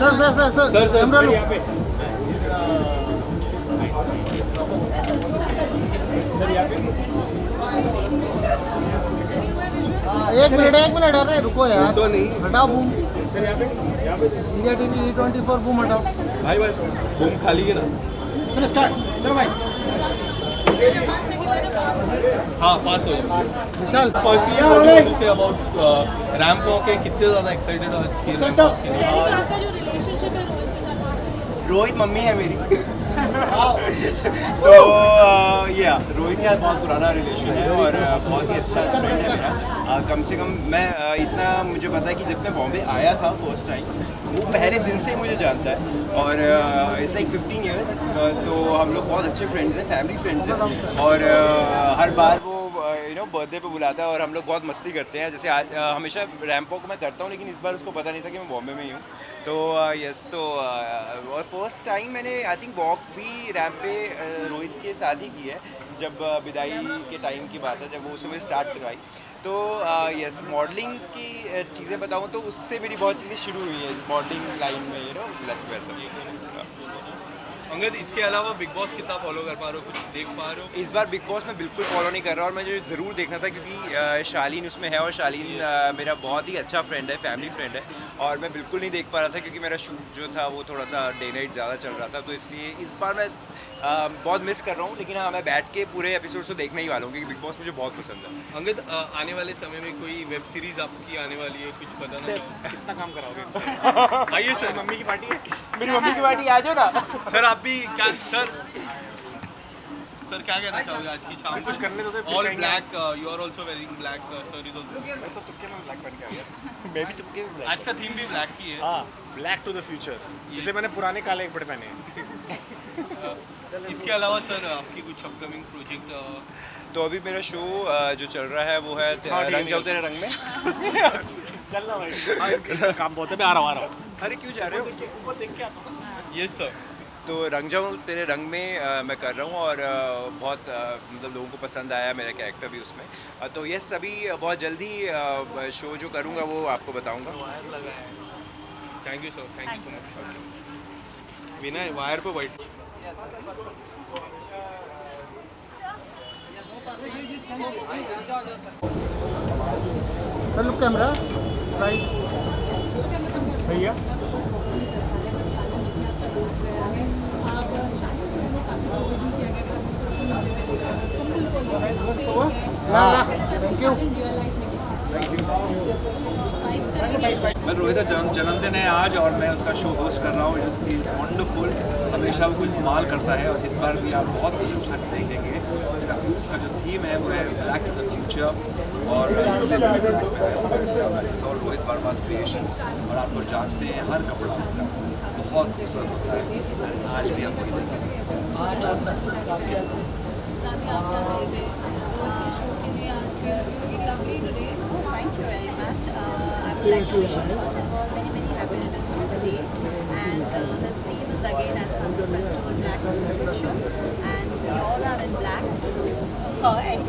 Sir camera लो। एक minute अरे रुको यार, तो नहीं हटाओ बूम। सर यहाँ पे E24 बूम हटाओ भाई। बूम खाली है ना। चलो स्टार्ट, चलो भाई। हाँ पास हो विशाल। फर्स्टली से अबाउट रैंप वॉक है, कितने ज़्यादा एक्साइटेड हो आज की रैंप वॉक के लिए? आपका जो रिलेशनशिप है रोहित के साथ? रोहित मम्मी है मेरी। तो ये रोहित के साथ बहुत पुराना रिलेशन है और बहुत ही अच्छा फ्रेंड है मेरा। कम से कम मैं इतना मुझे पता है कि जब मैं बॉम्बे आया था फर्स्ट टाइम, वो पहले दिन से मुझे जानता है और इट्स लाइक 15 इयर्स। तो हम लोग बहुत अच्छे फ्रेंड्स हैं, फैमिली फ्रेंड्स हैं और हर बार वो बर्थडे पे बुलाता है और हम लोग बहुत मस्ती करते हैं। जैसे आज हमेशा रैंप वॉक मैं करता हूँ, लेकिन इस बार उसको पता नहीं था कि मैं बॉम्बे में ही हूँ। तो यस, तो और फर्स्ट टाइम मैंने आई थिंक वॉक भी रैंप पे रोहित के साथ ही की है, जब विदाई के टाइम की बात है, जब वो उसमें स्टार्ट करवाई। तो यस, मॉडलिंग की चीज़ें बताऊँ तो उससे मेरी बहुत चीज़ें शुरू हुई है मॉडलिंग लाइन में, वैसा। अंगद, इसके अलावा बिग बॉस कितना फॉलो कर पा रहे हो, कुछ देख पा रहे हो? इस बार बिग बॉस में बिल्कुल फॉलो नहीं कर रहा और मुझे ज़रूर देखना था क्योंकि शालीन उसमें है और शालीन मेरा बहुत ही अच्छा फ्रेंड है, फैमिली फ्रेंड है। और मैं बिल्कुल नहीं देख पा रहा था क्योंकि मेरा शूट जो था वो थोड़ा सा डे नाइट ज़्यादा चल रहा था, तो इसलिए इस बार मैं बहुत मिस कर रहा हूँ। लेकिन हाँ, मैं बैठ के पूरे एपिसोड्स को देखने ही वाला हूँ क्योंकि बिग बॉस मुझे बहुत पसंद है। अंगद, आने वाले समय में कोई वेब सीरीज आपकी आने वाली है, कुछ बताना? कितना काम कराओगे? आइए सर। मम्मी की पार्टी है, मेरी मम्मी की पार्टी आ जाओ ना। सर आप भी क्या सर क्या कहना चाहोगे आज की शाम? कुछ करने दो तो all black, you are also wearing black, sir is also. मैं तो तुक्के में ब्लैक पहन के आ गया। मैं भी तुक्के में ब्लैक। आज का थीम भी ब्लैक ही है। हाँ, ब्लैक टू द फ्यूचर। इसलिए मैंने पुराने काले कपड़े पहने हैं। इसके अलावा सर आपकी कुछ अपकमिंग प्रोजेक्ट? तो अभी मेरा शो जो चल रहा है वो है रंग जाओ तेरे रंग में। चलना भाई, काम बहुत है, मैं आ रहा हूँ। अरे क्यों जा रहे हो? ऊपर देख के आता हूँ। Yes sir. तो रंग जाऊँ तेरे रंग में मैं कर रहा हूँ और बहुत मतलब लोगों को पसंद आया मेरा कैरेक्टर भी उसमें। तो यस, अभी बहुत जल्दी शो जो करूँगा वो आपको बताऊँगा। Thank you sir, thank you so much. Vinay wire पे बैठ। लुक कैमरा राइट, सही है। Thank you. मैं रोहित का जन्मदिन है आज और मैं उसका शो होस्ट कर रहा हूँ। It's wonderful. हमेशा वो कुछ कमाल करता है और इस बार भी आप बहुत कुछ उसका देखेंगे। उसका जो थीम है वो है ब्लैक टू द फ्यूचर और इसलिए रोहित वर्मा's क्रिएशंस। और आप लोग जानते हैं हर कपड़ा उसका बहुत खूबसूरत होता है। आज भी हम वही देखेंगे। Thank you very much. I would like to wish him first of all many happy returns of the day. And his theme is again as Sandhu Festival, Black is the future. And we all are in black to encourage.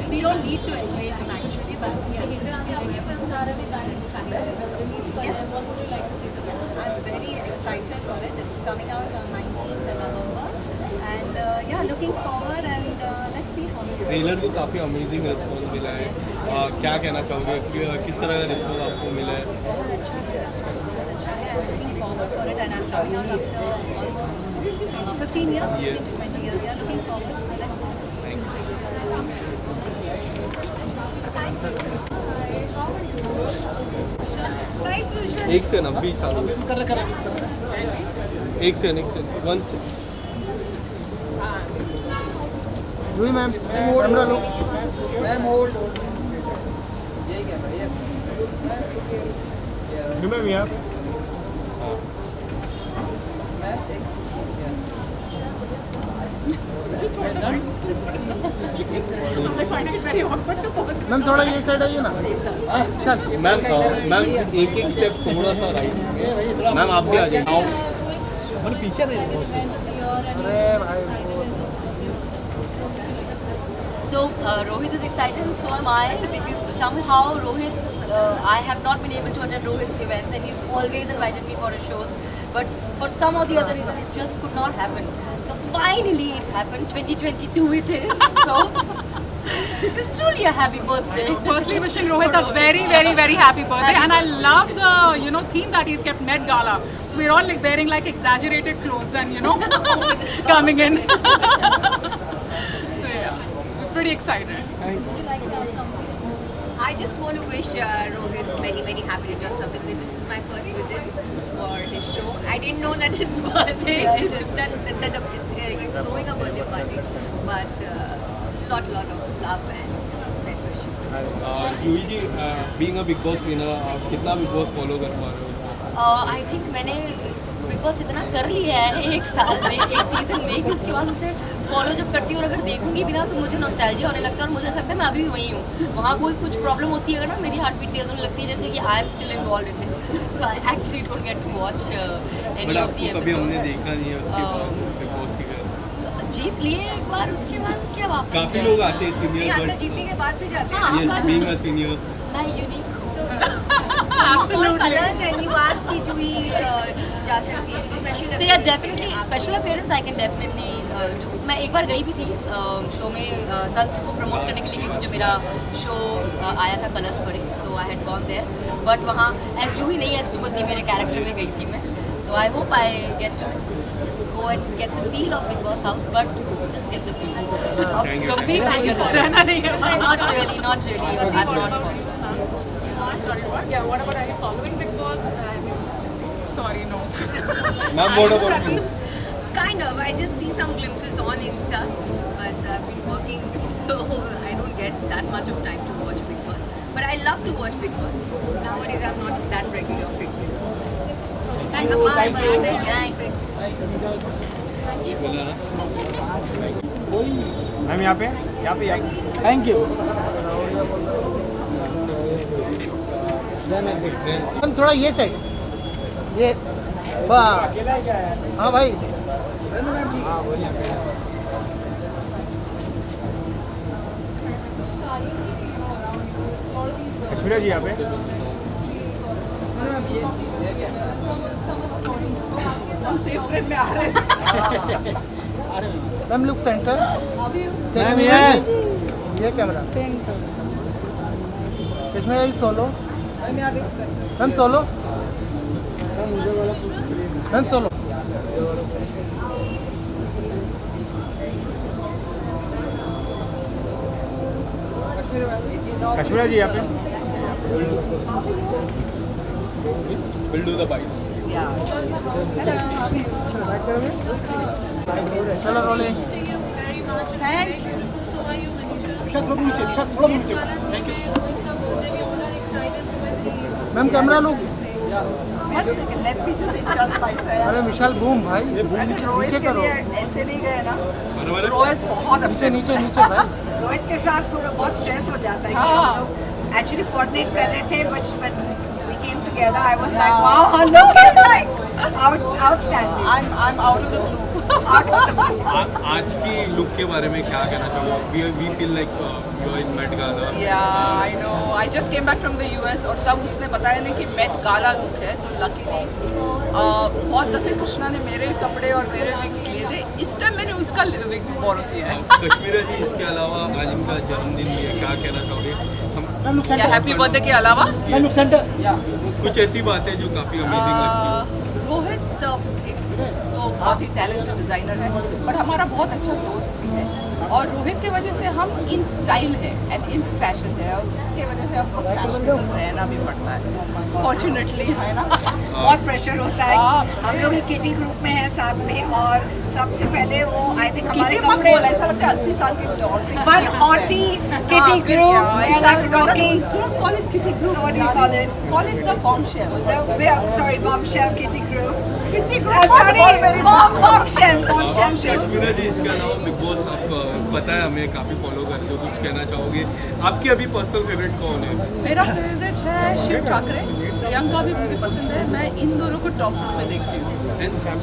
We don't need to encourage him actually, but yes. Yes. I'm very excited for it. It's coming out on 19th November. And yeah, looking forward and let's see how it goes. Trailer को काफ़ी amazing response मिला है। क्या कहना चाहोगे, किस तरह का रिस्पॉन्स आपको मिला है? बहुत अच्छा है रिस्पॉन्स, बहुत अच्छा है। I'm looking forward for it and I'm coming out after almost 15 years, 15 to 20 years. Yeah, looking forward. So let's see. एक से 90 चालू है। एक से वन से जी मैम, कैमरा लो। मैम यहाँ मैम थोड़ा ये साइड आइए ना। चल मैम एक स्टेप थोड़ा सा राइट। मैम आप भी आ जाइए। मैंने पीछे नहीं। अरे भाई So Rohit is excited and so am I, because somehow Rohit, I have not been able to attend Rohit's events and he's always invited me for his shows. But for some or the other reason, it just could not happen. So finally it happened. 2022 it is. So this is truly a happy birthday. Firstly, wishing Rohit a very, very, very happy birthday, and I love the theme that he's kept, Met Gala. So we're all like wearing like exaggerated clothes and coming in. So yeah, we're pretty excited. I just want to wish Rohit many, many happy returns of the day. This is my first visit for his show. I didn't know that his birthday, he's throwing a birthday party, but lot of love and best wishes to him. Juhi ji, being a Big Boss winner, आप कितना Big Boss follow कर पा रहे हो? I think मैंने big boss इतना कर लिया है एक साल में, एक सीजन में, कि उसके बाद उसे फॉलो जब करती हूँ और अगर देखूंगी भी ना तो मुझे नॉस्टैल्जिया होने लगता है और मुझे ऐसा लगता है मैं अभी भी वही हूँ. वहाँ कोई कुछ प्रॉब्लम होती है अगर ना, मेरी हार्ट बीट तेज होने लगती है, जैसे कि I am still involve in it. So I actually don't get to watch any of the कभी हमने एपिसोड्स. देखा नहीं है उसके बाद Big Boss की तरह. जीत लिए एक बार, उसके बाद क्या वापस काफी जाए? लोग आते हैं नहीं, सीनियर, आजकल जीतने के बाद भी जाते हैं. yes, being a senior. मैं unique Colors and you ask कि जूही जा सकती है special. So yeah, definitely special appearance I can definitely do. मैं एक बार गई भी थी शो में, तंत्र को प्रमोट करने के लिए, क्योंकि जो मेरा शो आया था कलर्स पर, तो I had gone there. But वहाँ एज जूही नहीं, एज सुमति मेरे कैरेक्टर में गई थी मैं. तो I hope I get to just go and get the feel of Big Boss house, but just get the feel of complete नहीं for it. Not really. I'm not for it. Sorry, what? Yeah, what about, are you following Big Boss? Sorry, no. Ma'am, what about you? Kind of. I just see some glimpses on Insta, but I've been working, so I don't get that much of time to watch Big Boss. But I love to watch Big Boss. Nowadays, I'm not that regular of it. Thank you. बोला ना. Ma'am यहाँ पे thank you. हम थोड़ा ये side, ये वाह. हाँ भाई, कश्मीरा जी यहाँ पे. Ma'am look centre. मैम ये ये camera. Kashmira ji solo. Ma'am solo. Ma'am solo. Kashmira ji यहाँ पे. We'll do the bites. चलो रोलिंग. Ma'am camera look. अरे विशाल बूम भाई, नीचे करो. ऐसे नहीं गए ना. रोहित बहुत नीचे भाई. रोहित के साथ थोड़ा बहुत स्ट्रेस हो जाता है. हम लोग एक्चुअली कोऑर्डिनेट कर रहे थे, but we came together. I was like, wow, her look is like outstanding. I'm out of the blue. आज की लुक के बारे में क्या कहना चाहोगे? We feel like you're in Met Gala. Yeah, I know. I just came back from the US और तब उसने बताया ना कि Met Gala लुक है, तो लकीली बहुत दफ़े कृष्णा ने मेरे कपड़े और मेरे विग्स लिए थे. इस टाइम मैंने उसका विग बोरो किया है. कश्मीरा जी, इसके अलावा आज इनका जन्मदिन भी है, क्या कहना चाहोगे? क्या हैप्पी बर्थडे के अलावा कुछ ऐसी बातें जो काफी अमेजिंग लगती है. रोहित एक तो बहुत ही टैलेंटेड डिज़ाइनर है, पर हमारा बहुत अच्छा दोस्त भी है. और रोहित के वजह से हम इन स्टाइल है एंड इन फैशन है, और उसके वजह से हमको फैशन रहना भी पड़ता है. फॉर्चुनेटली है ना. बहुत प्रेशर होता है. हम लोग एक किटी ग्रुप में हैं साथ में, और सबसे पहले वो आई थिंक हमारे कपड़े ऐसा लगता है 80 साल के औरतें. One haughty kitty group. They're like rocking. Don't call it kitty group. So what do you call it? Call it the bombshell. Sorry, bombshell kitty group. Kitty group. Sorry, bombshell. Kashmira जी, इसके अलावा बिग बॉस आप पता है हमें, काफ़ी follow करते हो, कुछ कहना चाहोगे? आपकी अभी पर्सनल फेवरेट कौन है? मेरा फेवरेट है शिव ठाकरे, प्रियंका भी मुझे पसंद है, मैं इन दोनों को टॉप में देखती हूँ।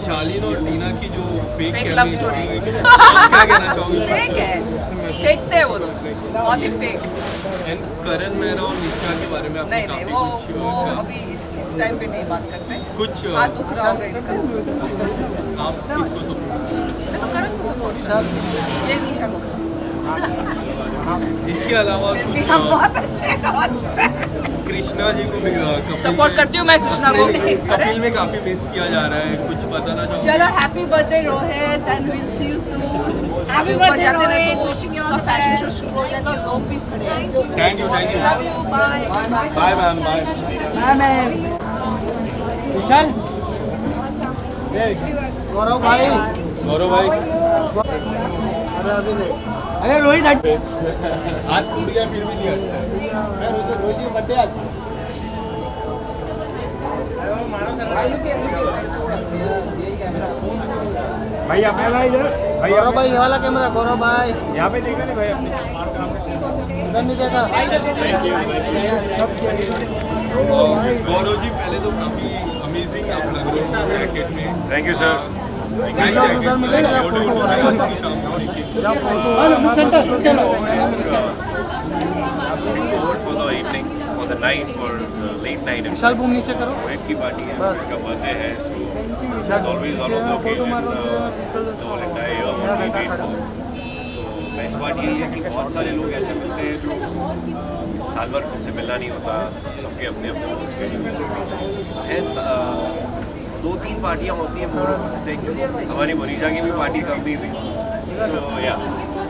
शालीन और टीना की जो फेक लव स्टोरी क्या कहना चाहोगे? फेक है, फेकते हैं वो लोग, बहुत ही फेक। एंड करण मेहरा और निष्ठा के बारे में आपको नहीं काफी वो कुछ अभी इस टाइम पे नहीं बात करते, कुछ हाथ दुख रहा होगा इनका। आप किसको सपोर्ट? मैं तो करण को सपोर्ट करती हूँ, ये निशा को। इसके अलावा कुछ हम बहुत अच्छे दोस्त हैं। कृष्णा जी को भी सपोर्ट करती हूँ मैं कृष्णा को। कपिल में काफी मिस किया जा रहा है, कुछ बताना चाहोगे? चलो happy birthday Rohit and will see you soon. अभी ऊपर जाते रहे तो उसका फैशन शो शुरू हो जाएगा, लोग भी खड़े हैं। Thank you love you, bye bye ma'am, bye bye ma'am. Vishal, Gaurav भाई, अरे अभी देख, अरे रोहित आज टूट गया फिर भी नहीं हटता। रोहित जी बर्थडे आज। भाई आप भाई इधर, गौरव भाई ये वाला कैमरा, गौरव भाई यहाँ पे देखा नहीं भाई अपने इधर नहीं देखा। गौरव जी पहले तो काफी अमेजिंग आप लग रहे हो जैकेट में। Thank you sir. उधर मिलेगा For the evening, for the night, for the late night. Vishal boom नीचे करो। रोहित की पार्टी है, रोहित का बर्थडे है, so it's always one of the occasion the whole entire year what we wait for. So best part यही है कि बहुत सारे लोग ऐसे मिलते हैं जो साल भर उनसे मिलना नहीं होता, सबके अपने अपने वर्क स्केड्यूल हैं। 2-3 पार्टियाँ होती हैं मोर, जैसे हमारी मनीषा की भी पार्टी कम नहीं थी। So yeah,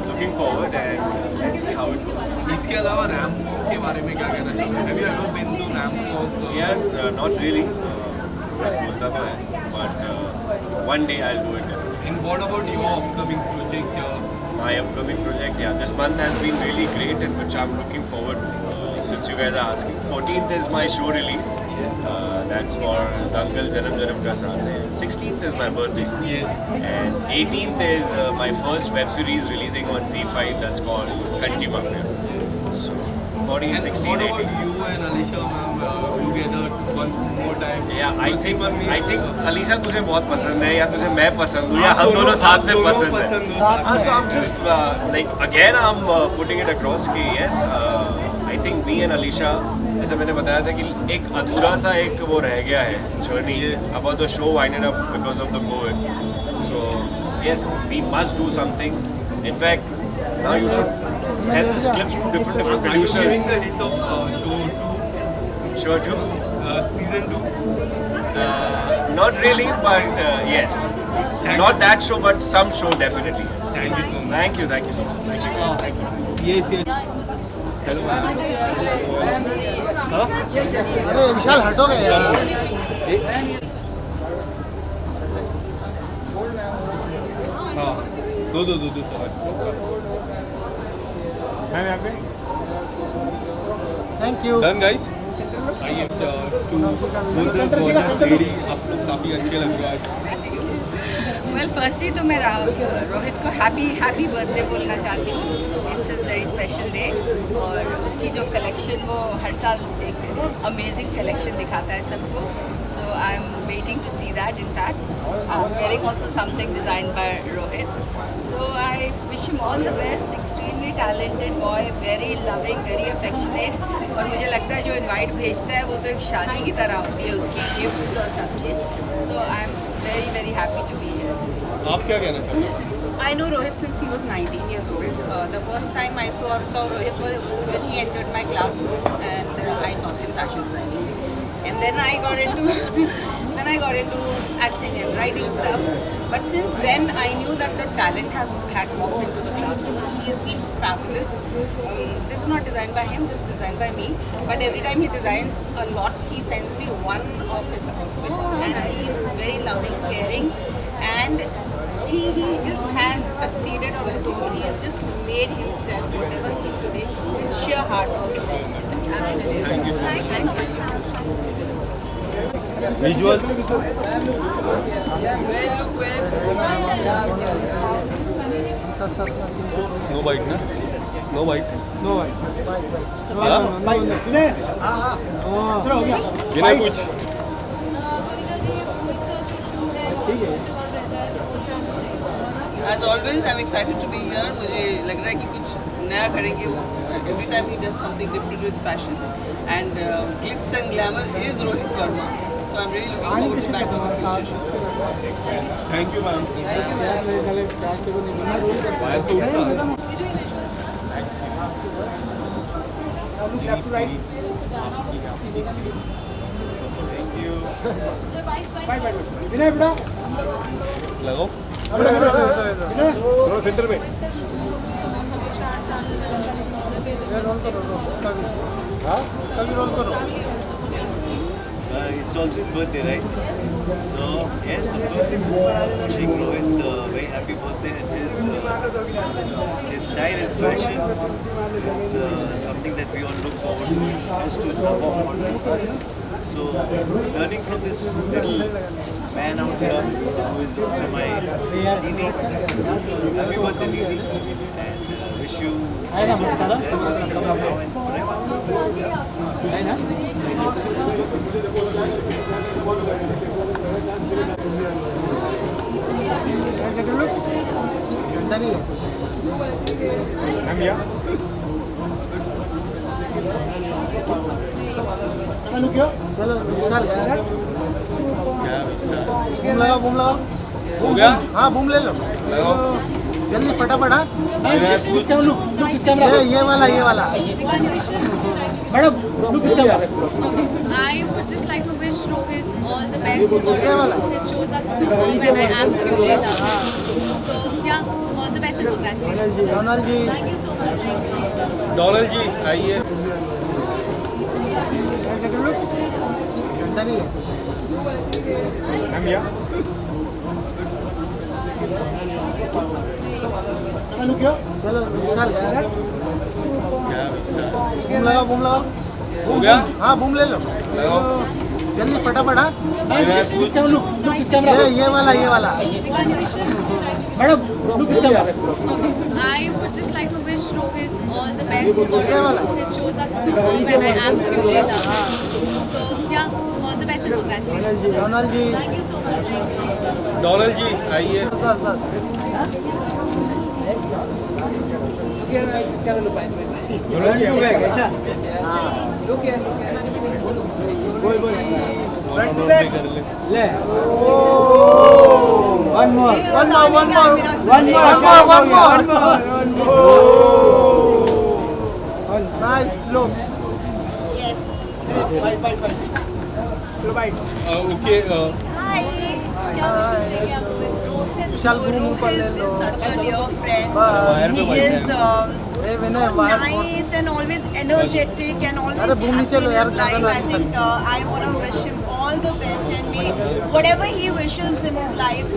looking forward and let's see how it goes. इसके अलावा रैम के बारे में क्या कहना चाहोगे? Have you ever been to Ramp? Yeah, not really. बोलता तो है, but one day I'll do it. And what about your upcoming project? My upcoming project, yeah, this month has been really great and which I'm looking forward to. Since you guys are asking, 14th is my show release. That's for Dangal Janam Janam Ka Saath Hai. 16th is my birthday. Yes. And 18th is my first web series releasing on Z5 that's called Kanti Mafia. So 14, And 16, what 18. about you and Alisha ma'am together one more time? Yeah, I think Alisha तुझे बहुत पसंद है या तुझे मैं पसंद हूँ या हम दोनों साथ में पसंद है. So I'm just like again I'm putting it across कि yes, I think me and Alisha, जैसे मैंने बताया था कि एक अधूरा सा एक वो रह गया है journey about the show winded up because of the COVID. So yes, we must do something. In fact, now you should send these clips to different Are you producers. giving the hint of show 2? Sure too. Season 2? Not really, but yes. Not that show, but some show definitely. Yes. Thank you so much. Thank you so much. Thank you. Yes, yes. Hello ma'am. अरे विशाल हटोगे यार। हाँ, दो ma'am यहाँ पे thank you. Done guys. आइए lady, आप लोग काफ़ी अच्छे लग रहे हो आज। वेल फर्स्टली तो मैं रोहित को हैप्पी बर्थडे बोलना चाहती हूँ। It's is very special day और उसकी जो कलेक्शन वो हर साल एक अमेजिंग कलेक्शन दिखाता है सबको। So I am waiting to see that in fact wearing also something design by Rohit. So I wish him all the best. Extremely talented boy, very loving, very affectionate और मुझे लगता है जो इन्वाइट भेजता है वो तो एक शादी की तरह होती है उसकी गिफ्ट्स और सब चीज़। So I am very happy to be here. आप क्या कहना चाहते हैं? I know Rohit since he was 19 years old. The first time I saw Rohit was when he entered my classroom, and I taught him fashion designing. And then I got into acting and writing stuff. But since then, I knew that the talent had walked into the classroom. He has been fabulous. This is not designed by him. This is designed by me. But every time he designs a lot, he sends me one of his outfits, and he is very loving, caring, and he just has succeeded on his own. He has just made himself whatever he is today with sheer hard work. Absolutely. Thank you so much. Thank you. Visuals? Yeah, well, look where. No bite ना, no bite, no भाई विनय पूछ। As always, I'm excited to be here. मुझे लग रहा है कि कुछ नया करेंगे वो. Every time he does something different with fashion, and glitz and glamour is Rohit Verma. So I'm really looking forward to back to the future show. Thank you ma'am. बाहर से उठता विनय बेटा लगाओ। थोड़ा सेंटर में रोल करो हाँ इसका भी रोल करो It's also his birthday, right? So yes, of course, wishing Rohit very happy birthday. And his style, his fashion is something that we all look forward to. Has to love us. So learning from this little man out here who is also my Didi. Happy birthday, Didi, and wish you also success now and forever. चलो विशाल boom लगाओ हो गया? हाँ boom ले लो लगाओ। जल्दी फटाफट हाँ ये वाला madam I would just like to wish Rohit all the best for his show. His shows are superb and I absolutely love it. So yeah, all the best and congratulations. Donald ji Thank you so much. Donald ji आइए। घंटा नहीं है चलो विशाल boom लगाओ हो गया? हाँ boom ले लो लगाओ। जल्दी फटाफट हाँ ये वाला madam I would just like to wish Rohit all the best for his show. His shows are superb and I absolutely love it. So yeah, all the best and congratulations. Donald ji Thank you so much. Donald ji आइए। One more. Nice look. Yes. Okay. Vishal boom ऊपर ले लो Such a dear friend. Wire पे He बैठे is हैं। विनय so बाहर nice and always energetic and always अरे भूमि happy चलो in यार, his life. ज़्यादा I think I want to wish him all the best and may whatever he wishes in his life,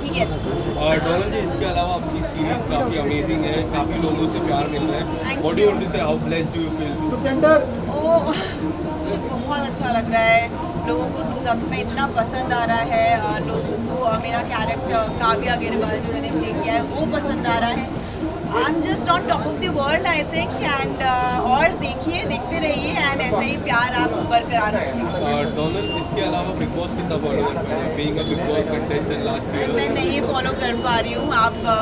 he gets it. और Donald जी इसके अलावा आपकी series काफ़ी amazing है, काफ़ी लोगों से प्यार मिल रहा है। Thank what do you want to say, how blessed do you feel? Centre oh, मुझे बहुत अच्छा लग रहा है। लोगों को तू जख्म में इतना पसंद आ रहा है, लोगों को मेरा कैरेक्टर काव्या अग्रवाल जो मैंने प्ले किया है वो पसंद आ रहा है। I am just on top of the world I think and और देखते रहिए एंड ऐसे ही प्यार आप बरकरार रखें। डोनाल्ड इसके अलावा बिग बॉस कितना फॉलो करते हैं? Being a big boss contestant last year. मैं नहीं फॉलो कर पा रही हूँ,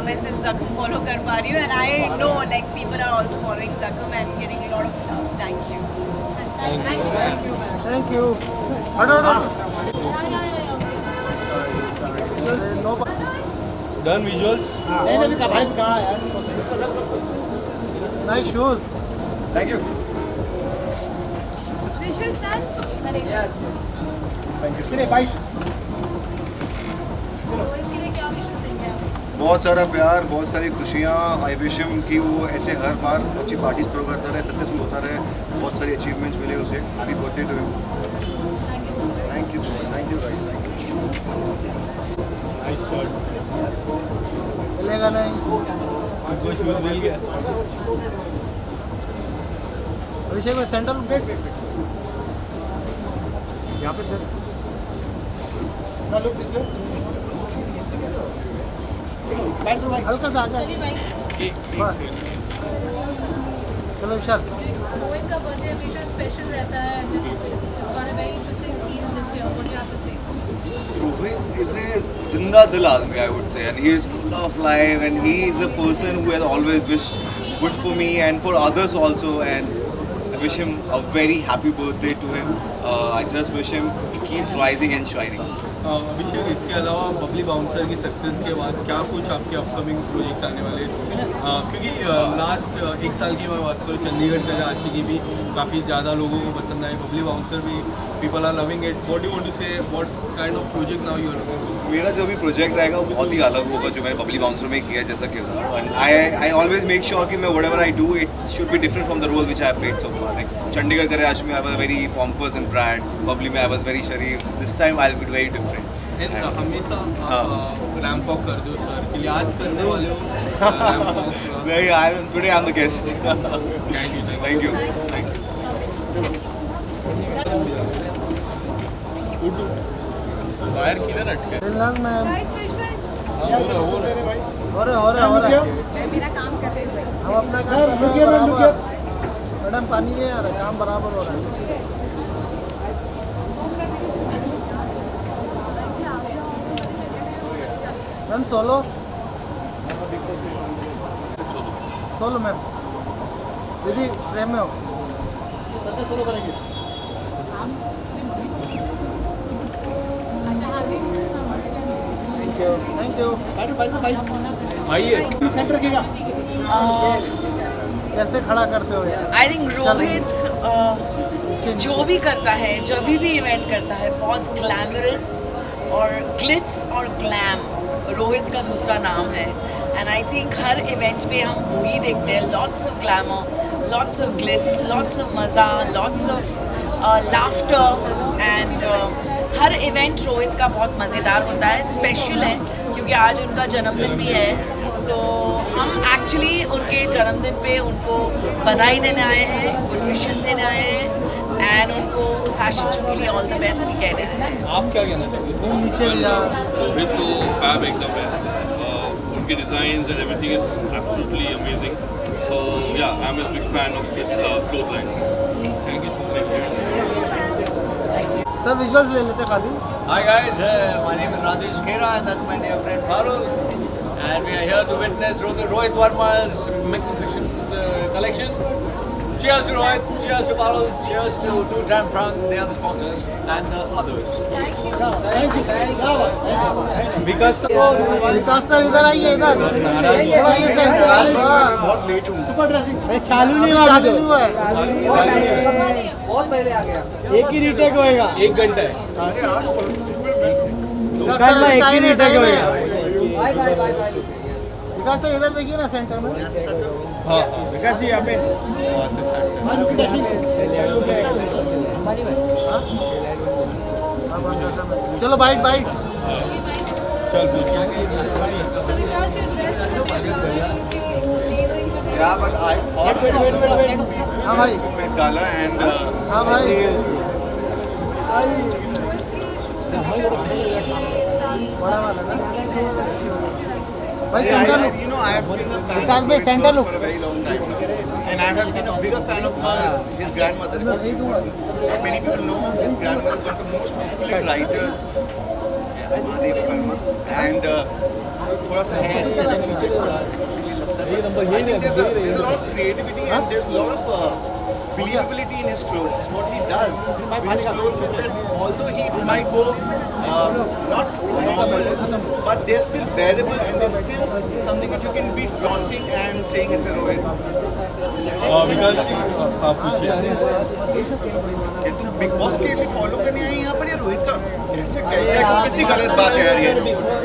मैं सिर्फ जख्म फॉलो कर पा रही हूँ and I know like people are also following जख्म and getting a lot of love. Thank you. Thank you हटो no done visuals. Nice shoes Thank you. Visuals done? Yes. बहुत सारा प्यार, बहुत सारी खुशियाँ। आई विश हिम कि वो ऐसे हर बार अच्छी पार्टीज थ्रो करता रहे, सक्सेसफुल होता रहे, बहुत सारी अचीवमेंट्स मिले उसे। Happy birthday to him. Thank you so much. Thank you guys. Nice shot. चलेगा नहीं आपको शूज मिल गया? अभिषेक में सेंटर यहाँ पे सर हल्का सा आगे बस चलो विशाल रोहित का बर्थडे हमेशा स्पेशल रहता है it's got a very interesting theme this year. What do you have to say? Rohit is a zinda dil aadmi, I would say, and he is full of life, and he is a person who has always wished good for me and for others also, and I wish him a very happy birthday to him. I just wish him he keeps rising and shining. अभिषेक, इसके अलावा Babli bouncer की success के बाद क्या कुछ आपके upcoming project आने वाले क्योंकि लास्ट एक साल की मैं बात करूँ, चंडीगढ़ का आशिकी भी काफ़ी ज़्यादा लोगों को पसंद आई, बबली बाउंसर भी people are loving it. What you want to say, what kind of project now you are looking for? मेरा जो भी प्रोजेक्ट रहेगा वो बहुत ही अलग होगा जो मैंने बबली बाउंसर में किया जैसा किरदार. And I always make sure कि मैं whatever I do it should be different from the role which I have played so far. Like Chandigarh Kare आज में I was very pompous and brand, Babli में आई वाज वेरी शरीफ. This time I will be very different. हमेशा ramp walk कर दो sir के लिए, आज करने वाले हो? नहीं, today I am the guest. Thank you. Wire किधर अटके? फिलहाल मैं हो रहा मेरा काम कर रहे हैं. हम अपना काम कर रहे हैं बराबर. मैडम पानी है यार, काम बराबर हो रहा है. मैम सोलो मैम दीदी फ्रेम में हो. सोलो करेंगे. Thank you. आइए सेंटर कीगा कैसे खड़ा करते हो यार? आई थिंक रोहित जो भी करता है, जब भी इवेंट करता है, बहुत ग्लैमरस और ग्लिट्स और ग्लैम रोहित का दूसरा नाम है. एंड आई थिंक हर इवेंट पे हम वही देखते हैं, lots of glamour, lots of glitz, lots of मज़ा, लॉट्स ऑफ लाफ्टर. एंड हर इवेंट रोहित का बहुत मज़ेदार होता है, स्पेशल है क्योंकि आज उनका जन्मदिन भी है. तो हम एक्चुअली उनके जन्मदिन पे उनको बधाई देने आए हैं, गुड विशेस देने आए हैं, एंड उनको फैशन शो के लिए ऑल द बेस्ट भी कहने आए हैं. आप क्या कहना चाहोगे? रोहित तो फैब एकदम है, उनके designs and everything is absolutely amazing. So yeah I am a big fan of this cloth line. Thank you so much. Sir visuals ले लेते खाली. Hi guys, my name is Rajesh Khera and that's my dear friend Parul, and we are here to witness Rohit Verma's magnificent collection. Cheers to Rohit, cheers to Parul, cheers to Dram Prang, they are the sponsors, and the others. Vikas sir इधर आइए, इधर थोड़ा ये centre. बहुत late हूँ. Super dressing चालू नहीं हुआ है. बहुत पहले आ गया. एक ही रीटेक होएगा. 1 घंटा है. एक ही रीटेक होएगा. विकास सर इधर देखिए ना सेंटर में. हाँ विकास जी यहाँ पे वहाँ से स्टार्ट चलो बाइट चल. Yeah, but I thought हाँ भाई. Met Gala and हाँ भाई. बड़ा वाला ना भाई. Centre look. you know I have been a fan Vikas of भाई Rohit centre for look. a very long time now. And I have been a bigger fan of his grandmother. Many people know his grandmother is one of the most prolific writers, Mahadevi Verma, and थोड़ा सा है इसके साथ पीछे I think there's a lot of creativity and there's a lot of believability in his clothes. What he does with his clothes is that although he might go not normal, but they're still bearable and they're still something that you can be flaunting and saying it's a Rohit. विकास जी आप पूछिए. कि तुम big boss के लिए follow करने आई यहाँ पर या रोहित का ऐसे कहते हैं? कितनी गलत बात है यार ये.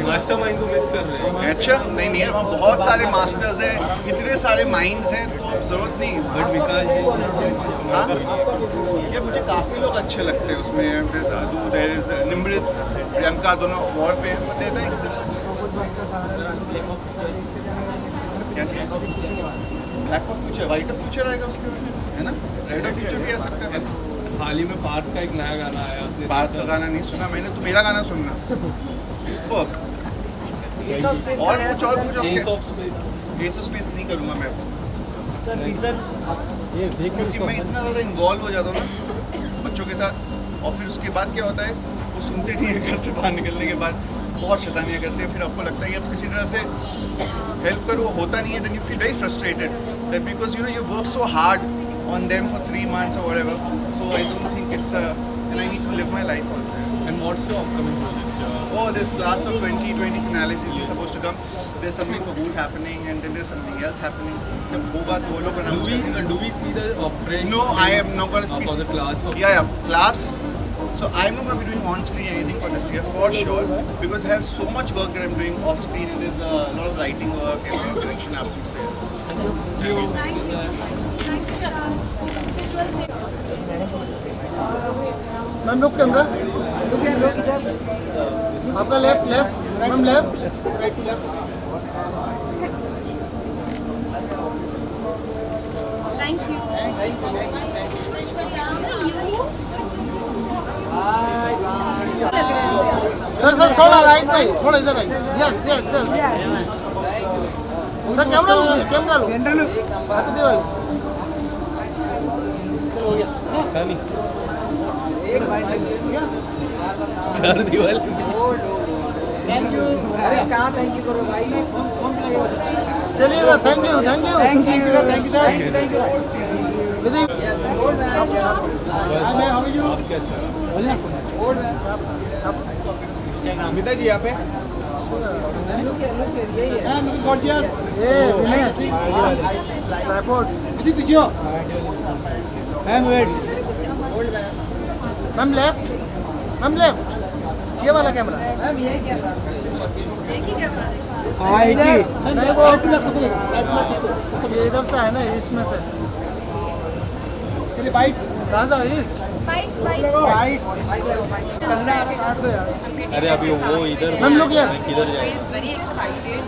मास्टरमाइंड को मिस कर रहे हैं. अच्छा नहीं है, वहाँ बहुत सारे मास्टर्स हैं, इतने सारे माइंड्स हैं, तो जरूरत नहीं. बट विकास जी हाँ ये मुझे काफ़ी लोग अच्छे लगते हैं उसमें. देयर इज निम्रत, प्रियंका, दोनों अवार्ड पे देना. क्या चाहिए? Black of future, white of future आएगा उसके में, है ना? रेड ऑफ फ्यूचर भी आ सकता है. हाल ही में पार्थ का एक नया गाना आया. पार्थ का गाना नहीं सुना मैंने, तो मेरा गाना सुनना. एस ऑफ स्पेस नहीं करूँगा मैं, क्योंकि मैं इतना ज़्यादा इन्वॉल्व हो जाता हूँ ना बच्चों के साथ, और फिर उसके बाद क्या होता है वो सुनते नहीं है, घर से बाहर निकलने के बाद बहुत शैतानियाँ करते हैं, फिर आपको लगता है कि आप किसी तरह से हेल्प करो, वो होता नहीं है, then you feel very frustrated that because you know you work so hard on them for 3 months or whatever, so I don't think it's and I need to live my life also. And what's your upcoming project? Oh, this class of 2020 finale is supposed to come. There's something for Woot happening, and then there's something else happening. जब होगा तो वो लोग Do we see the fresh? No, I am not going to speak for the class. Yeah, class. So I'm not going to be doing on-screen anything for this year for sure, because it has so much work that I'm doing off-screen, and there's a lot of writing work and direction happening there. Ma'am look camera, आपका left ma'am left Thank you. Sir थोड़ा right में, थोड़ा इधर आइए, yes sir camera लो आते भाई चलिए sir, thank you Smita जी यहाँ पे मैम लेफ्ट ये वाला कैमरा नहीं, वो ये इधर से है ना, ईस्ट में से कहाँ से ईस्ट अरे अभी वो इधर मैम लोग यार किधर जाए वेरी एक्साइटेड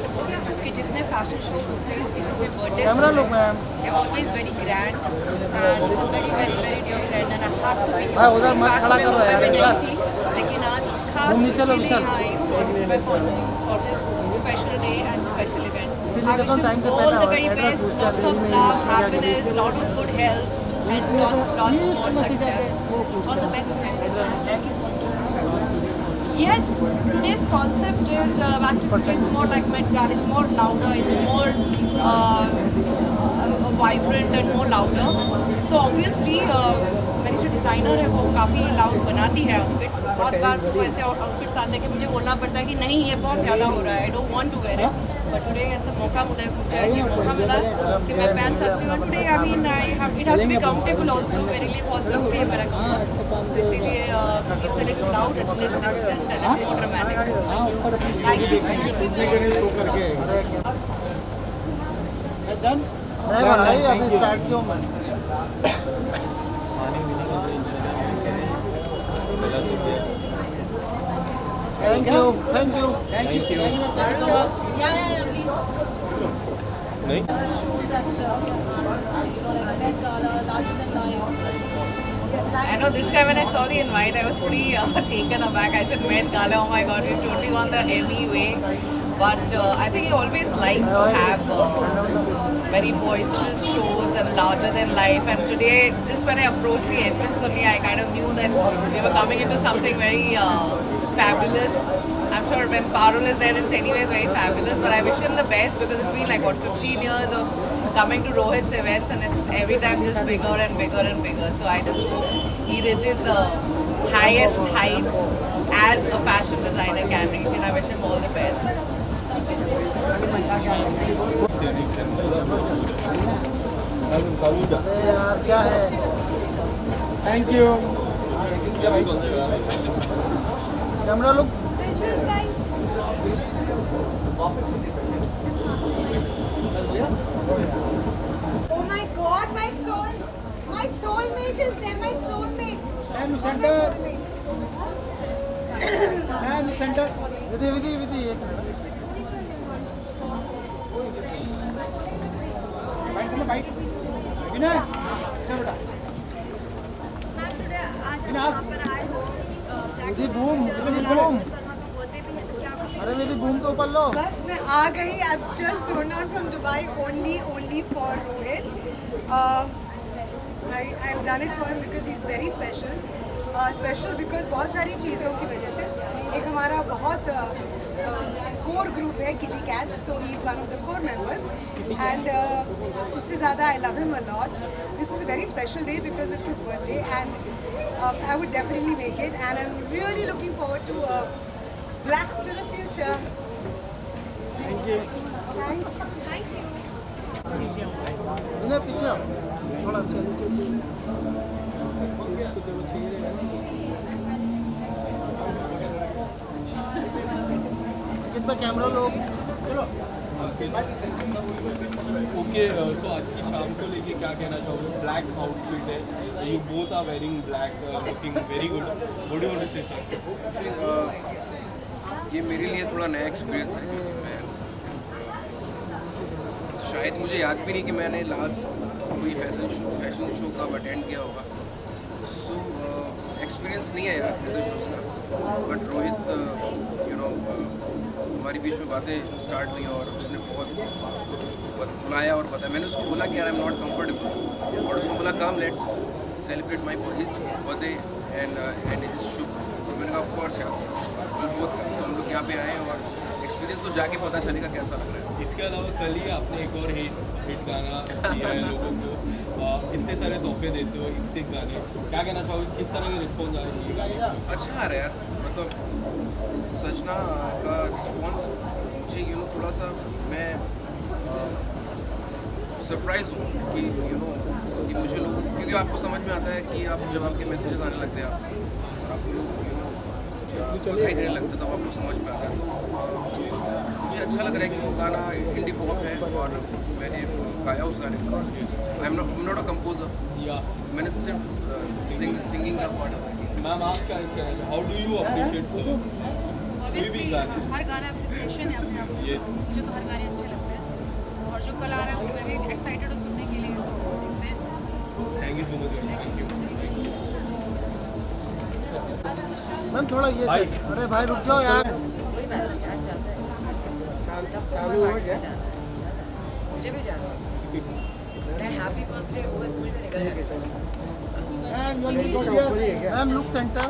उसके जितने फैशन शोज होते हैं उसके जितने बर्थडे कैमरा लोग ma'am always very grand and very dear friend and I have to be हाँ उधर मत खड़ा करो यार लेकिन आज खास नीचे लो Vishal for this special day and special event इसीलिए देखो टाइम से all the very best lots of love happiness lot of good health and lots more success. All the best, man. Yes, today's concept is back to it's more like Met Gala. It's more louder. It's more vibrant and more louder. So obviously, मेरी जो designer है वो काफ़ी loud बनाती है outfits. बहुत बार तो ऐसे आउटफिट्स आते हैं कि मुझे बोलना पड़ता है कि नहीं ये बहुत ज़्यादा हो रहा है. I don't want to wear it. But today ऐसा मौका मुझे ये मौका मिला कि मैं पहन सकती हूँ. Today I mean it has to be comfortable also. मेरे लिए बहुत ज़रूरी है मेरा कपड़ा. इसीलिए it's a little loud and a little different and a little more dramatic. Thank you. नहीं भाई अभी स्टार्ट क्यों मैं Thank you. Yeah, please. नहीं I know this time when I saw the invite, I was pretty taken aback. I said, Met Gala, oh my god, we've totally gone the Emmy way. But I think he always likes to have very boisterous shows and larger than life. And today, just when I approached the entrance only, I kind of knew that we were coming into something very fabulous. I'm sure when Parul is there, it's anyways very fabulous. But I wish him the best because it's been like, what, 15 years of coming to Rohit's events and it's every time just bigger and bigger and bigger. So I just hope he reaches the highest heights as a fashion designer can reach, and I wish him all the best. यार क्या है thank you camera लोग Oh my God, my soulmate is there, my soulmate. Center Vidhi एक minute विधि boom अरे मेरी boom तो ऊपर लो। बस मैं आ गई. I've just flown down from Dubai only for Rohit. I've done it for him because he's very special. Special because बहुत सारी चीज़ों की वजह से. एक हमारा बहुत कोर ग्रुप है किटी कैट्स, तो he is one of the core members and उससे ज़्यादा I love him a lot. This is a very special day because it's his birthday and I would definitely make it, and I'm really looking forward to Black to the future. Thank you. Thank you. इन्हें पीछे आओ थोड़ा. कितना camera लो. Okay, सो आज की शाम को लेके क्या कहना चाहोगे? ब्लैक आउटफिट है, you both are wearing black, looking very good. What do you want to say sir? ये मेरे लिए थोड़ा नया एक्सपीरियंस है क्योंकि मैं शायद मुझे याद भी नहीं कि मैंने लास्ट कोई फैशन शो कब अटेंड किया होगा. सो एक्सपीरियंस नहीं है यार फैशन शोज़ का. बट रोहित हमारी बीच में बातें स्टार्ट हुई और उसने बहुत बुलाया और बताया. मैंने उसको बोला कि यार आई एम नॉट कम्फर्टेबल, और उसने बोला come let's celebrate my birthday and his show. मैंने कहा ऑफ कोर्स यार बहुत हम लोग यहाँ पे आए हैं और एक्सपीरियंस तो जाके पता चलेगा कैसा लग रहा है. इसके अलावा कल ही आपने एक और हिट गाना दिया है लोगों को, इतने सारे तोहफे देते हो एक से एक गाने, क्या कहना चाहोगे? किस तरह के रिस्पॉन्स आ रहे हैं? अच्छा आ रहा है यार, मतलब सजना का रिस्पॉन्स मुझे थोड़ा सा मैं सरप्राइज हूँ कि कि मुझे लोग, क्योंकि आपको समझ में आता है कि आप जब आपके मैसेजेस आने लगते हैं और आपको लोग दिखाई देने लगते तब आपको समझ में आता है. मुझे अच्छा लग रहा है कि वो गाना इंडी पॉप है और मैंने गाया उस गाने को. I am not a composer, मैंने सिर्फ सिंगिंग का पार्ट है. मैम आप क्या how do you appreciate obviously हर गाना अप्रिसिएशन है अपने आप में. मुझे तो हर गाने अच्छे लगते हैं और जो कल आ रहा है वो मैं भी एक्साइटेड हूँ सुनने के लिए. देखते हैं. Thank you so much. Thank you ma'am. थोड़ा ये अरे भाई रुक जाओ यार. मुझे भी जाना है. मैं हैप्पी बर्थडे रोहित बोल के निकल जाएगा. Ma'am look centre.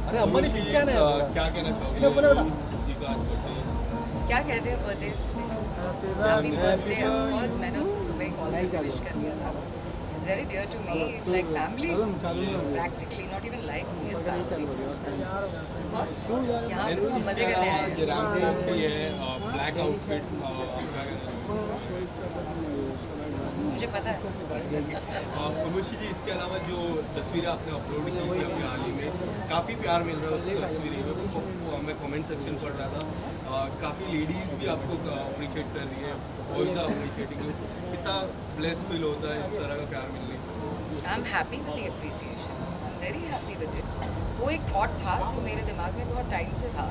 अरे अम्मा ने पीछे ना, क्या कहना चाहोगे? क्या कहते हैं birthday happy birthday. Of course मैंने उसको सुबह कॉल करके विश कर दिया था. It's very dear to me. It's like family practically, not even like me is family. Of course यहाँ पे मजे करने आए हैं. रैम्प से ये ब्लैक आउटफिट मुझे पता है. उर्वशी जी, इसके अलावा जो तस्वीरें आपने अपलोड की थी अपने हाल ही में, काफ़ी प्यार मिल रहा है उस तस्वीरें में. मैं कमेंट सेक्शन पढ़ रहा था, काफ़ी लेडीज़ भी आपको अप्रिशिएट कर रही है, बॉयज़ आर अप्रिशिएटिंग यू. कितना ब्लेस फील होता है इस तरह का प्यार मिलने से? I am happy with the appreciation. I am very happy with it. वो एक थॉट था जो मेरे दिमाग में बहुत टाइम से था.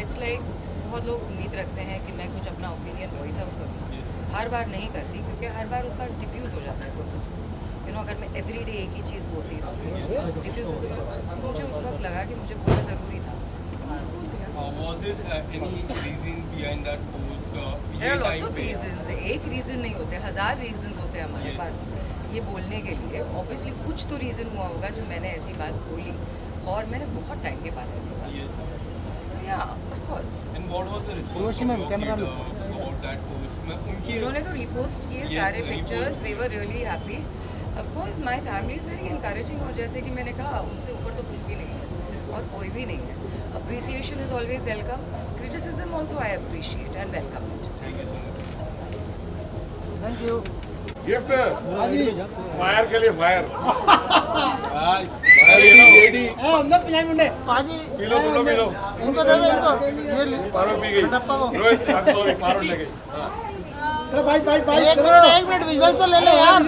इट्स लाइक बहुत लोग उम्मीद रखते हैं कि मैं कुछ अपना ओपिनियन वॉइस आउट करूँ. हर बार नहीं करती क्योंकि हर बार उसका डिफ्यूज़ हो जाता है पर्पस. अगर मैं एवरी डे एक ही चीज़ बोलती रहूँ डिफ्यूज़ हो जाता. मुझे उस वक्त लगा कि मुझे बोलना ज़रूरी था. Was it any reason behind that post? There are lots of reasons. एक रीज़न नहीं होते, 1000 रीजन होते हैं हमारे पास ये बोलने के लिए. ऑब्वियसली कुछ तो रीज़न हुआ होगा जो मैंने ऐसी बात बोली और मैंने बहुत टाइम के बाद ऐसी बात. सो या of course. And what was the response about that post? उन्होंने तो रिपोस्ट किए सारे pictures. They were really happy. Of course my family is very encouraging. और जैसे कि मैंने कहा उनसे ऊपर तो कुछ भी नहीं है और कोई भी नहीं है. Appreciation is always welcome. Criticism also I appreciate and welcome it. Thank you. Gift fire के लिए फायर. पाजी पी लो तुम लोग पी लो. इनको दे दो इनको. ये पारो पी गई. रोहित आई एम सॉरी पारो ले गई. एक मिनट विजुअल्स तो ले ले यार.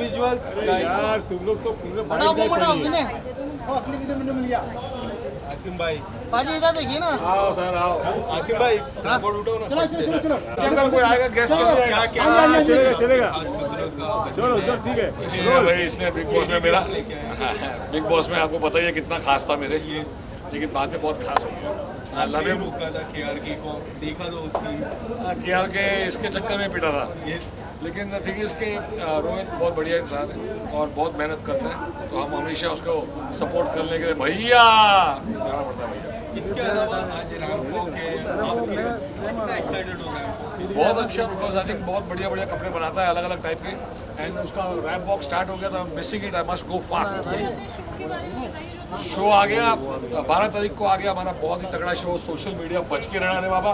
विजुअल्स यार तुम लोग तो पूरे हटाओ इन्हें. आसिम भाई, पाजी इधर देखिए ना. आओ सर आओ. आसिम भाई बोर्ड उठाओ ना. चलो अंदर कोई आएगा गेस्ट चलेगा. चलो ठीक है. भाई इसने बिग बॉस में मेरा बिग बॉस में आपको पता ही है कितना खास था मेरे, लेकिन बाद में बहुत खास हो गया. I love him. रोका था केआरके को, देखा तो उसी केआरके इसके चक्कर में पिटा था। लेकिन थिंग इज कि रोहित बहुत बढ़िया इंसान है और बहुत मेहनत करता है, तो हम हमेशा उसको सपोर्ट करने के लिए भैया जाना पड़ता है भैया। इसके अलावा आज रैंप वॉक है, आप कितना एक्साइटेड हो रहे हैं? बहुत अच्छा, बिकॉज आई थिंक बहुत बढ़िया बढ़िया कपड़े बनाता है अलग अलग टाइप के, एंड उसका रैंप वॉक स्टार्ट हो गया था, missing it, I must go fast. Show आ गया 12 तारीख को आ गया हमारा बहुत ही तगड़ा शो, सोशल मीडिया बच के रहना रे बाबा,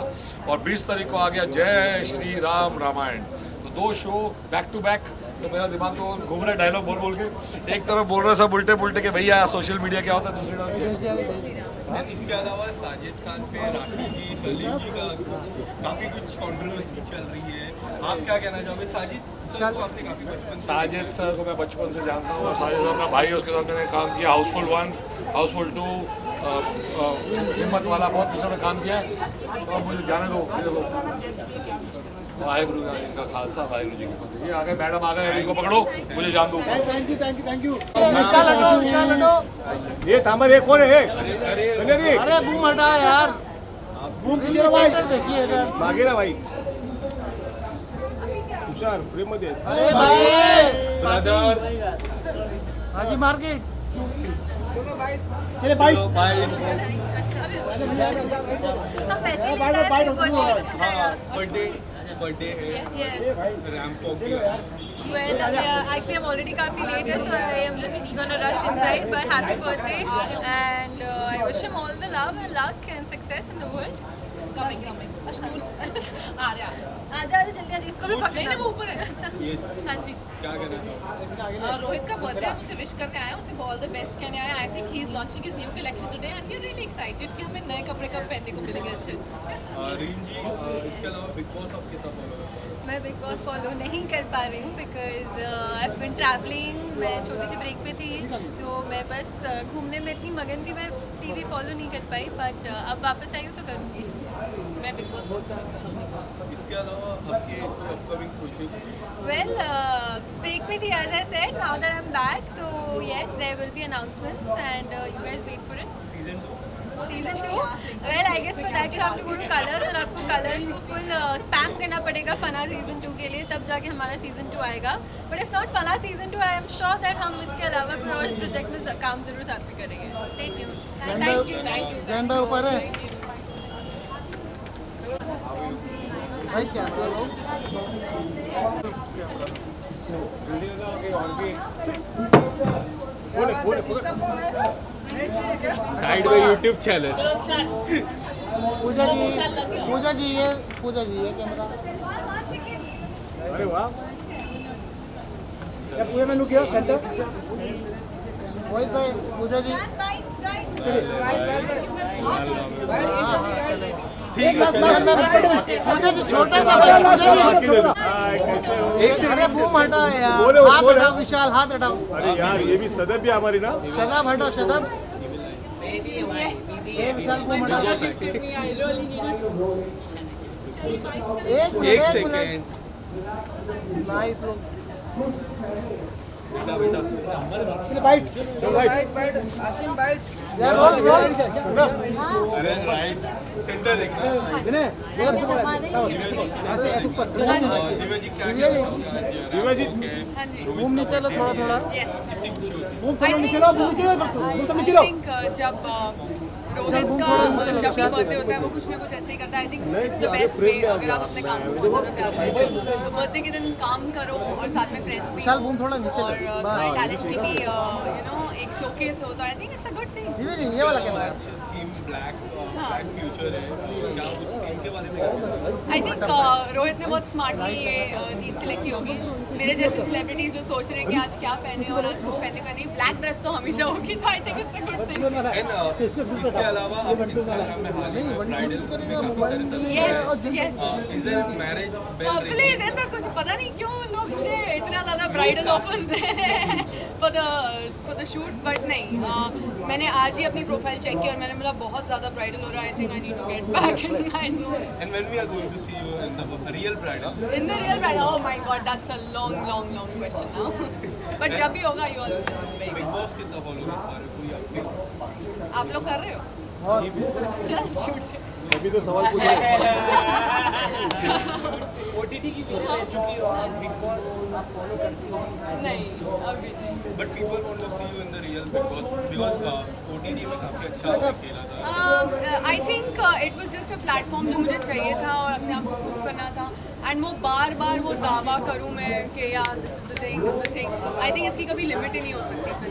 और 20 तारीख को आ गया जय श्री राम रामायण। तो 2 शो बैक टू बैक, तो मेरा दिमाग तो घूम रहा है डायलॉग बोल बोल के, एक तरफ बोल रहा सब उल्टे पुल्टे के भैया सोशल मीडिया क्या होता है, दूसरी तरफ इसके अलावा साजिद खान पे राखी जी, सलीम जी का काफ़ी कुछ कंट्रोवर्सी चल रही है, आप क्या कहना चाहोगे? साजिद सर को आपने काफ़ी बचपन से, साजिद सर को मैं बचपन से जानता हूँ, साजिद सर अपना भाई, उसके साथ मैंने काम किया, हाउसफुल 1, हाउसफुल 2, हिम्मत वाला, बहुत चीज़ों में काम किया है, तो मुझे जाने दो। वाहेगुरु जी का खालसा, वाहेगुरु जी की फतेह। ये आ गए मैडम, आ गए, इनको पकड़ो, मुझे जान दो। Thank you. ये थांबा, ये कोण आहे? अरे बूम हटा यार, बूम देखिए इधर मागे ना भाई, हुशार फ्रेम मध्ये आहेस. अरे भाई ब्रदर हाजी मार्केट चले भाई भाई बर्थडे है, रैंप वॉक भी है। Well, actually I'm already काफी late है, so I am just gonna rush inside. But happy birthday, and I wish him all the love and luck and success in the world. Coming. आ रहा है। आजा जल्दी आजा, इसको भी पकड़ नहीं, वो ऊपर है। अच्छा। हाँ जी। क्या कहना चाहोगे? रोहित का बर्थडे है, उसे विश करने आया, उसे ऑल द बेस्ट कहने आया। I think he is launching his new collection today and we are really excited कि हमें नए कपड़े कब पहनने को मिलेंगे अच्छे। रीम जी, इसके अलावा बिग बॉस आप कितना फॉलो करते हैं? मैं बिग बॉस फॉलो नहीं कर पा रही हूँ because I have been travelling, मैं छोटी सी ब्रेक पे थी, तो मैं बस घूमने में इतनी मगन थी, मैं टीवी फॉलो नहीं कर पाई, बट अब वापस आई हूँ तो करूँगी। मैं बिग बॉस बहुत करूँगी। इसके अलावा आपके अपकमिंग प्रोजेक्ट? Well, break में थी, as I said, now that I'm back, so yes, there will be announcements and you guys wait for it. Season 2? Well, I guess for that you have to go to Colors, और आपको Colors को full spam करना पड़ेगा फना Season 2 के लिए, तब जाके हमारा Season 2 आएगा। But if not Fanaa Season 2, I am sure that हम इसके अलावा कोई और प्रोजेक्ट में काम जरूर साथ में करेंगे। So stay tuned. Thank you. Jain भाई ऊपर है भाई, क्या साइड में यूट्यूब चैनल। पूजा जी ये कैमरा। अरे वाह, क्या पूरे में लुक है सेंटर? वही भाई पूजा जी ठीक है, पूजा जी छोटा सा एक से अरे बूम हटा यार, बोलो, हाथ बोलो। हटाओ विशाल, हाथ हटाओ। अरे यार, ये भी सदर भी हमारी ना। शदब हटाओ, शदब ये विशाल बूम हटाओ। एक सेकेंड। नाइस लोग। बाइट यार रोल अरे राइट सेंटर देखना। दिव्या जी क्या दिव्या जी बूम नीचे लो थोड़ा। I think जब रोहित का जब भी बर्थडे होता है वो कुछ ना कुछ ऐसे ही करता है। I think it's the best way, अगर आप अपने काम को बहुत ज़्यादा प्यार करते हो तो बर्थडे के दिन काम करो और साथ में फ्रेंड्स भी विशाल बूम थोड़ा नीचे और लो। तुम्हारे टैलेंट की भी एक शोकेस होता है। I think it's a good thing. ये वाला कैमरा। थीम ब्लैक फ्यूचर है, क्या उस थीम के बारे में? आई थिंक रोहित ने बहुत स्मार्टली ये थीम सिलेक्ट की होगी। मेरे जैसे सेलिब्रिटीज जो सोच रहे हैं कि आज क्या पहने और आज कुछ पहने का नहीं, ब्लैक ड्रेस तो हमेशा होगी, तो I think it's a good thing. इसके अलावा आप इंस्टाग्राम में हाल ही में ब्राइडल में काफी सारे तस्वीरें, is there marriage bell ring? Please ऐसा कुछ, पता नहीं क्यों लोग मुझे इतना ज़्यादा ब्राइडल ऑफर्स दे रहे हैं फॉर द शूट्स, बट नहीं, मैंने आज ही अपनी प्रोफाइल चेक की और मैंने बोला बहुत ज़्यादा ब्राइडल हो रहा है। I think I need to get back in my zone. And when we are going to see you in the real bridal? In the real bridal? Oh my god, that's a long question now. But जब भी होगा you all will know. Big Boss कितना follow कर पा रहे हो? कोई update? आप लोग कर रहे हो? अभी तो सवाल पूछ रहे OTT की वीडियो ले चुकी हो आप, बिग बॉस आप फॉलो करती हो? नहीं अभी नहीं। But people want to see you in the real Big Boss because OTT में काफी अच्छा खेला था. I think it was just a platform जो मुझे चाहिए था और अपने आप को प्रूव करना था एंड वो बार बार वो दावा करूँ मैं कि यार this is the thing I think इसकी कभी लिमिट ही नहीं हो सकती फिर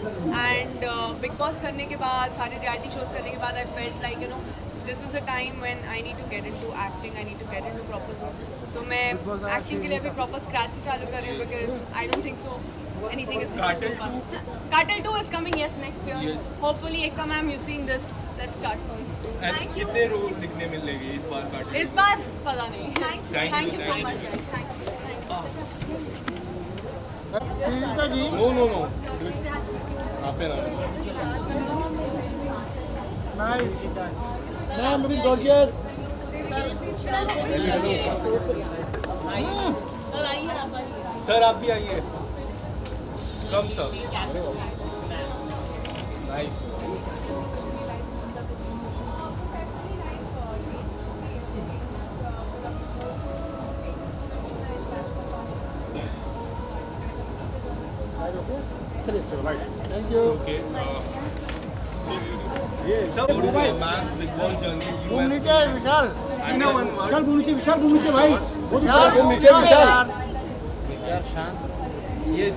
एंड बिग बॉस करने के बाद सारे रियलिटी शोज करने के बाद I felt like you know this is the time when I need to get into acting I need to get into proper zone तो मैं एक्टिंग के लिए अभी प्रॉपर स्क्रैच से चालू कर रही हूँ because I don't think so anything is Cartel 2 is coming next year. Yes. Hopefully Ekta ma'am you seeing this, let's start soon. And कितने रोल दिखने मिलेंगे इस बार Cartel? इस बार पता नहीं. Thank you so much guys. Thank you. No. Half an hour. Nice. Ma'am, looking gorgeous. Sir आप भी आइए. कम sir. Nice. Thank you. Okay. Sir, what is your man Big Boss journey? You have नीचे विशाल. I know one. विशाल घूम नीचे भाई. नीचे विशाल. यार शांत. Yes.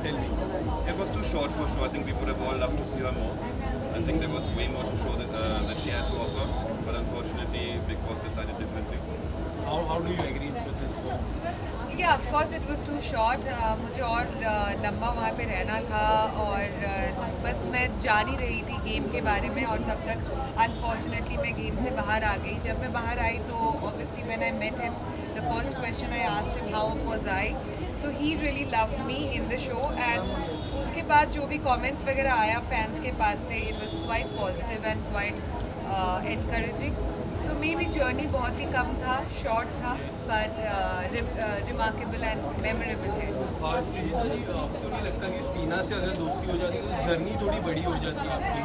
Tell me. It was too short for sure. I think we would have all loved to see her more. I think there was way more to show that she had to offer, but unfortunately, Big Boss decided differently. How do you agree with this point? Yeah, of course it was too short. मुझे और लंबा वहाँ पे रहना था और बस मैं जान ही रही थी गेम के बारे में और तब तक अनफॉर्चुनेटली मैं गेम से बाहर आ गई. जब मैं बाहर आई तो obviously when I met him the first question I asked him how was I so he really loved me in the show and उसके बाद जो भी कमेंट्स वगैरह आया फैंस के पास से it was quite positive and quite encouraging. So may be journey बहुत ही कम था, शॉर्ट था, बट रिमार्केबल एंड मेमोरेबल है. और श्रीजीता जी आपको नहीं लगता कि टीना से अगर दोस्ती हो जाती तो जर्नी थोड़ी बड़ी हो जाती है आपकी?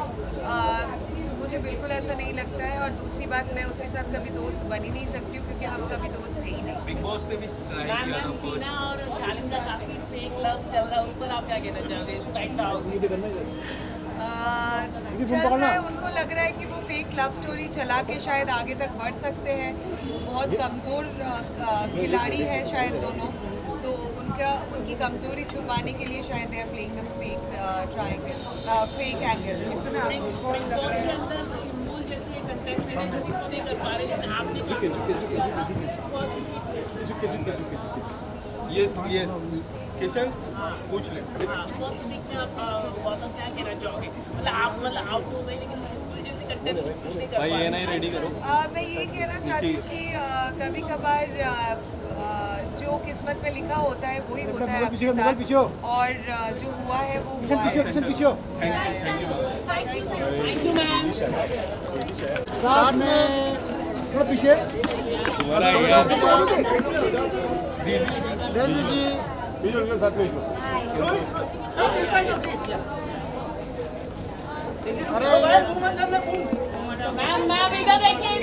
मुझे बिल्कुल ऐसा नहीं लगता है और दूसरी बात मैं उसके साथ कभी दोस्त बन ही नहीं सकती हूँ क्योंकि हम कभी दोस्त थे ही नहीं. बिग बॉस ने भी ट्राई किया था फर्स्ट. और शालिन का काफी फेक लव चल रहा है, उस पर आप क्या कहना चाहोगे? चल रहा है, उनको लग रहा है कि वो फेक लव स्टोरी चला के शायद आगे तक बढ़ सकते हैं. बहुत कमज़ोर खिलाड़ी है शायद दोनों, तो उनकी कमज़ोरी छुपाने के लिए शायद they are playing the fake triangle, fake angle. Yes Kishan पूछ ले. भाई ये नहीं रेडी करो. मैं ये कहना चाहती हूँ कि कभी कभार जो किस्मत में लिखा होता है वही होता है आपके साथ और जो हुआ है वो हुआ है. Thank you ma'am. साथ में थोड़ा पीछे. जी साथ में. अरे मैम इधर देखिए